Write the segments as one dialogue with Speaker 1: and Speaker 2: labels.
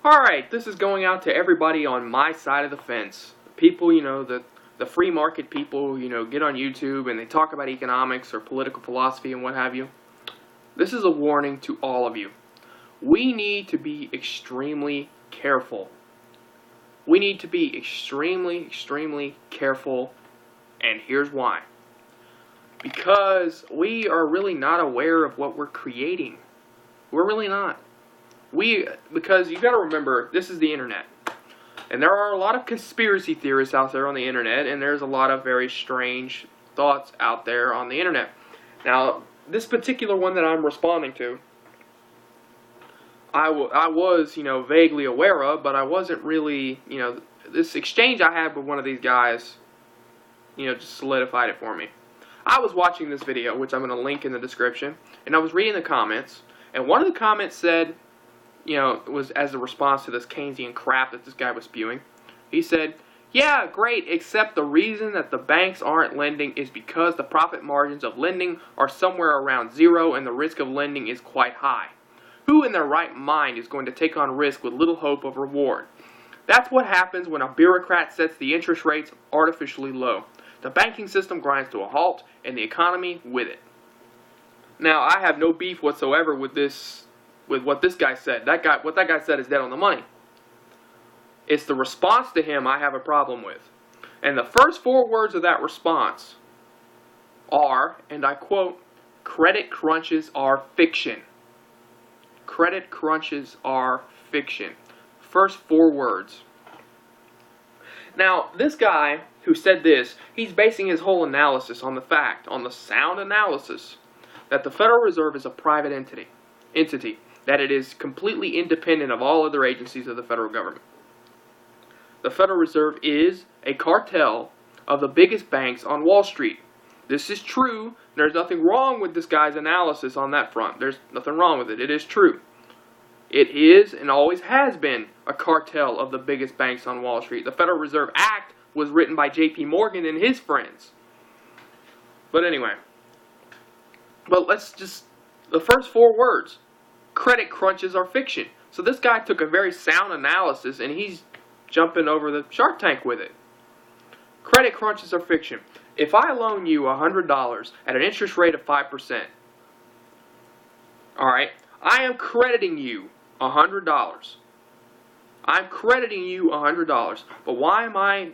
Speaker 1: Alright, this is going out to everybody on my side of the fence. People, the free market people, get on YouTube and they talk about economics or political philosophy and what have you. This is a warning to all of you. We need to be extremely careful. We need to be extremely careful, and here's why. Because we are really not aware of what we're creating. We're really not. Because you got to remember, this is the internet. And there are a lot of conspiracy theorists out there on the internet, and there's a lot of very strange thoughts out there on the internet. Now, this particular one that I'm responding to, I was, vaguely aware of, but I wasn't really, this exchange I had with one of these guys, just solidified it for me. I was watching this video, which I'm going to link in the description, and I was reading the comments, and one of the comments said, it was as a response to this Keynesian crap that this guy was spewing. He said, yeah, great, except the reason that the banks aren't lending is because the profit margins of lending are somewhere around zero and the risk of lending is quite high. Who in their right mind is going to take on risk with little hope of reward? That's what happens when a bureaucrat sets the interest rates artificially low. The banking system grinds to a halt and the economy with it. Now, I have no beef whatsoever with what this guy said. What that guy said is dead on the money. It's the response to him I have a problem with. And the first 4 words of that response are, and I quote, "Credit crunches are fiction." Credit crunches are fiction. First 4 words. Now, this guy who said this, he's basing his whole analysis on the sound analysis, that the Federal Reserve is a private entity, that it is completely independent of all other agencies of the federal government. The Federal Reserve is a cartel of the biggest banks on Wall Street. This is true. There's nothing wrong with this guy's analysis on that front. There's nothing wrong with it. It is true. It is and always has been a cartel of the biggest banks on Wall Street. The Federal Reserve Act was written by J.P. Morgan and his friends. But anyway. But the first 4 words. Credit crunches are fiction. So this guy took a very sound analysis and he's jumping over the Shark Tank with it. Credit crunches are fiction. If I loan you $100 at an interest rate of 5%, alright, I am crediting you $100. I'm crediting you $100. But why am I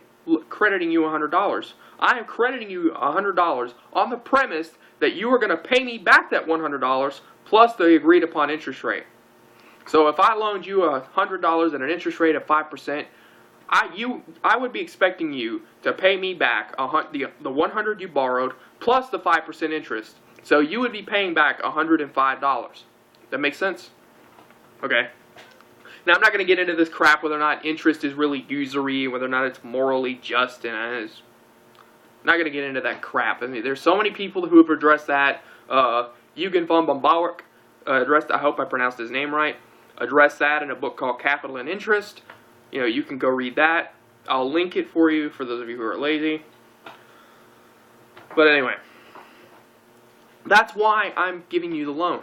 Speaker 1: crediting you $100? I am crediting you $100 on the premise that you are going to pay me back that $100 plus the agreed upon interest rate. So if I loaned you $100 at an interest rate of 5%, I would be expecting you to pay me back the $100 you borrowed plus the 5% interest. So you would be paying back $105. That makes sense? Okay. Now I'm not going to get into this crap whether or not interest is really usury, whether or not it's morally just, and I'm not going to get into that crap. I mean, there's so many people who have addressed that. Eugen von Bawerk addressed, I hope I pronounced his name right, addressed that in a book called Capital and Interest. You can go read that. I'll link it for you for those of you who are lazy. But anyway, that's why I'm giving you the loan.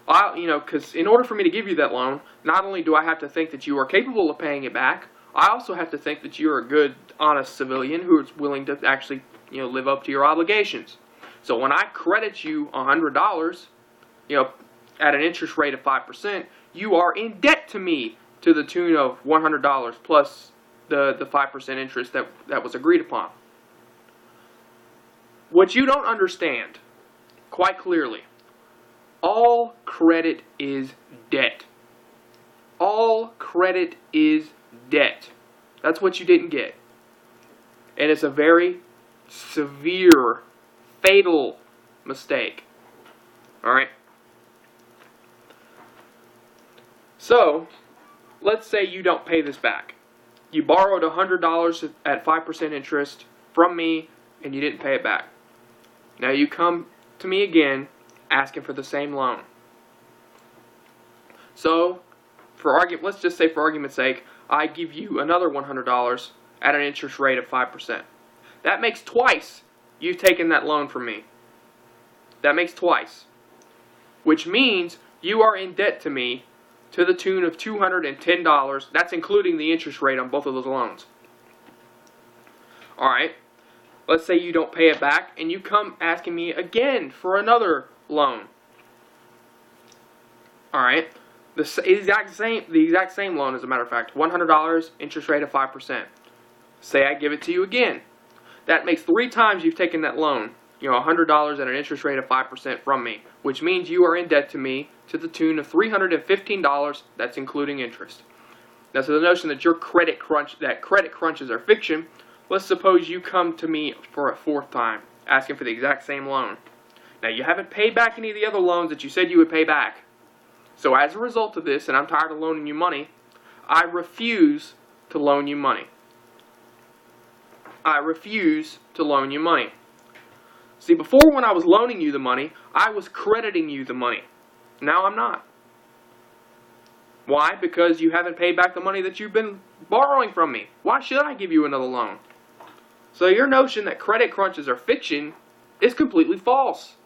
Speaker 1: Because in order for me to give you that loan, not only do I have to think that you are capable of paying it back, I also have to think that you're a good, honest civilian who is willing to actually, live up to your obligations. So when I credit you $100, at an interest rate of 5%, you are in debt to me to the tune of $100 plus the 5% interest that was agreed upon. What you don't understand, quite clearly, all credit is debt. All credit is debt. That's what you didn't get. And it's a very severe, fatal mistake. Alright? So, let's say you don't pay this back. You borrowed $100 at 5% interest from me and you didn't pay it back. Now you come to me again asking for the same loan. So, let's just say for argument's sake, I give you another $100 at an interest rate of 5%. That makes twice you've taken that loan from me. That makes twice. Which means you are in debt to me to the tune of $210. That's including the interest rate on both of those loans. Alright, let's say you don't pay it back and you come asking me again for another loan. Alright, the exact same loan, as a matter of fact, $100, interest rate of 5%. Say I give it to you again. That makes 3 times you've taken that loan. $100 at an interest rate of 5% from me, which means you are in debt to me to the tune of $315. That's including interest. Now, so the notion that credit crunches are fiction. Let's suppose you come to me for a 4th time, asking for the exact same loan. Now, you haven't paid back any of the other loans that you said you would pay back. So as a result of this, and I'm tired of loaning you money, I refuse to loan you money. I refuse to loan you money. See, before, when I was loaning you the money, I was crediting you the money. Now I'm not. Why? Because you haven't paid back the money that you've been borrowing from me. Why should I give you another loan? So your notion that credit crunches are fiction is completely false.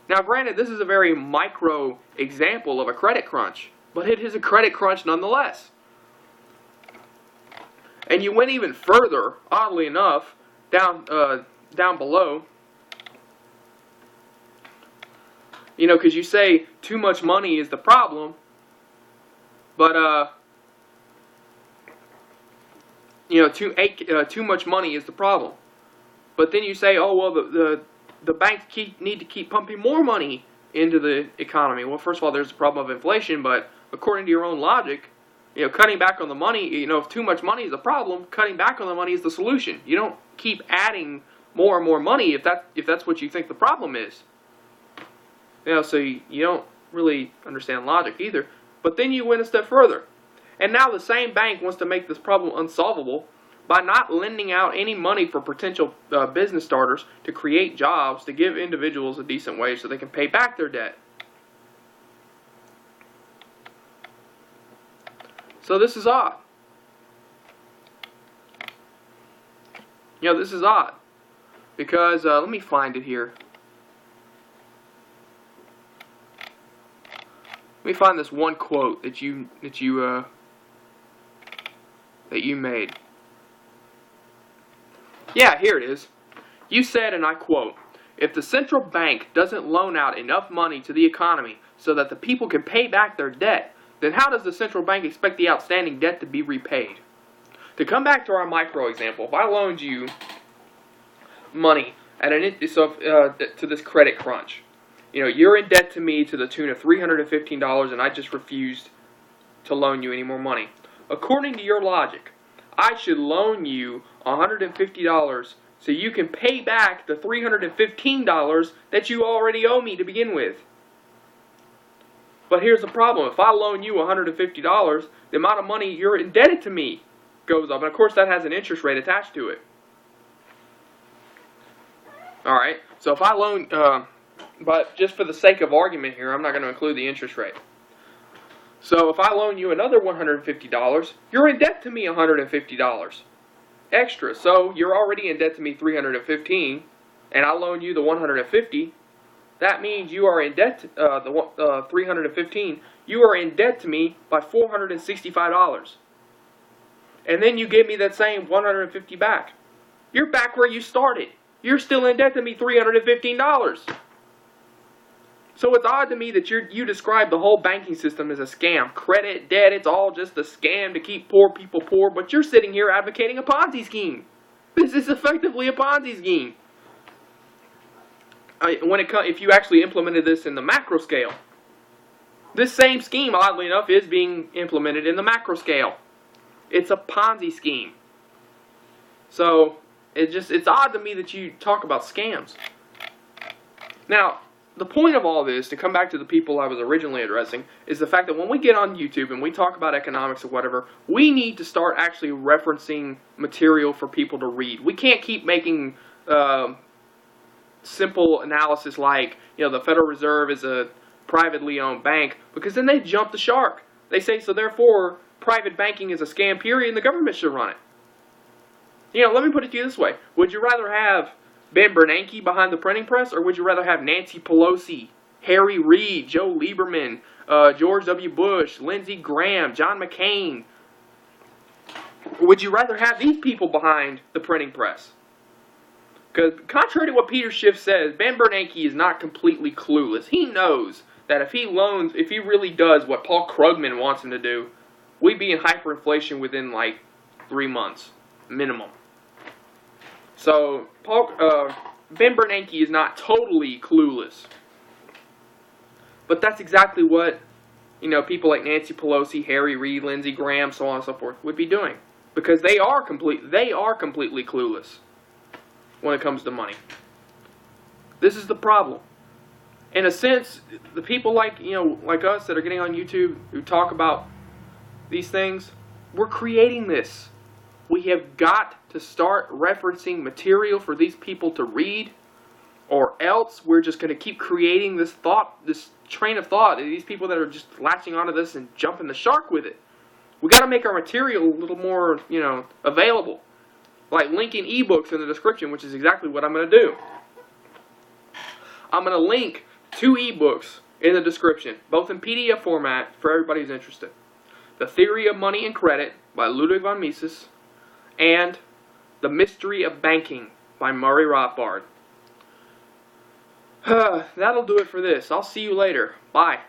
Speaker 1: Now granted, this is a very micro example of a credit crunch, but it is a credit crunch nonetheless. And you went even further, oddly enough, down below. Because you say too much money is the problem, but too much money is the problem. But then you say, oh well, the banks need to keep pumping more money into the economy. Well, first of all, there's the problem of inflation, but according to your own logic, cutting back on the money, if too much money is the problem, cutting back on the money is the solution. You don't keep adding more and more money if that's what you think the problem is. So you don't really understand logic either. But then you went a step further. And now the same bank wants to make this problem unsolvable by not lending out any money for potential business starters to create jobs, to give individuals a decent wage so they can pay back their debt. So this is odd. This is odd. Because, let me find it here. Let me find this one quote that you made. Yeah, here it is. You said, and I quote, "If the central bank doesn't loan out enough money to the economy so that the people can pay back their debt, then how does the central bank expect the outstanding debt to be repaid?" To come back to our micro example, if I loaned you money at to this credit crunch, you're in debt to me to the tune of $315, and I just refused to loan you any more money. According to your logic, I should loan you $150 so you can pay back the $315 that you already owe me to begin with. But here's the problem. If I loan you $150, the amount of money you're indebted to me goes up. And of course that has an interest rate attached to it. Alright, so if I loan, but just for the sake of argument here, I'm not going to include the interest rate. So if I loan you another $150, you're in debt to me $150 extra. So you're already in debt to me $315, and I loan you the $150. That means you are in debt, the $315, you are in debt to me by $465. And then you give me that same $150 back. You're back where you started. You're still in debt to me $315. So it's odd to me that you describe the whole banking system as a scam. Credit, debt, it's all just a scam to keep poor people poor, but you're sitting here advocating a Ponzi scheme. This is effectively a Ponzi scheme. If you actually implemented this in the macro scale. This same scheme, oddly enough, is being implemented in the macro scale. It's a Ponzi scheme. So, it's odd to me that you talk about scams. Now, the point of all this, to come back to the people I was originally addressing, is the fact that when we get on YouTube and we talk about economics or whatever, we need to start actually referencing material for people to read. We can't keep making simple analysis like, the Federal Reserve is a privately owned bank, because then they jump the shark. They say, so therefore, private banking is a scam period and the government should run it. Let me put it to you this way. Would you rather have Ben Bernanke behind the printing press, or would you rather have Nancy Pelosi, Harry Reid, Joe Lieberman, George W. Bush, Lindsey Graham, John McCain. Would you rather have these people behind the printing press? Because contrary to what Peter Schiff says, Ben Bernanke is not completely clueless. He knows that if he really does what Paul Krugman wants him to do, we'd be in hyperinflation within like 3 months, minimum. So, Ben Bernanke is not totally clueless. But that's exactly what, people like Nancy Pelosi, Harry Reid, Lindsey Graham, so on and so forth, would be doing. Because they are completely clueless when it comes to money. This is the problem. In a sense, the people like us that are getting on YouTube who talk about these things, we're creating this. We have got to start referencing material for these people to read, or else we're just going to keep creating this train of thought. These people that are just latching onto this and jumping the shark with it. We got to make our material a little more, available. Like linking ebooks in the description, which is exactly what I'm going to do. I'm going to link 2 ebooks in the description, both in PDF format for everybody who's interested. The Theory of Money and Credit by Ludwig Von Mises, and The Mystery of Banking by Murray Rothbard. That'll do it for this. I'll see you later. Bye.